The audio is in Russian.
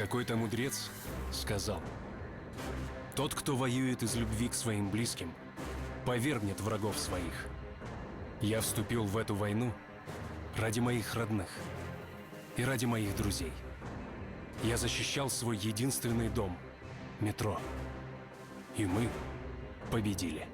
Какой-то мудрец сказал: «Тот, кто воюет из любви к своим близким, повергнет врагов своих». Я вступил в эту войну ради моих родных и ради моих друзей. Я защищал свой единственный дом — метро. И мы победили.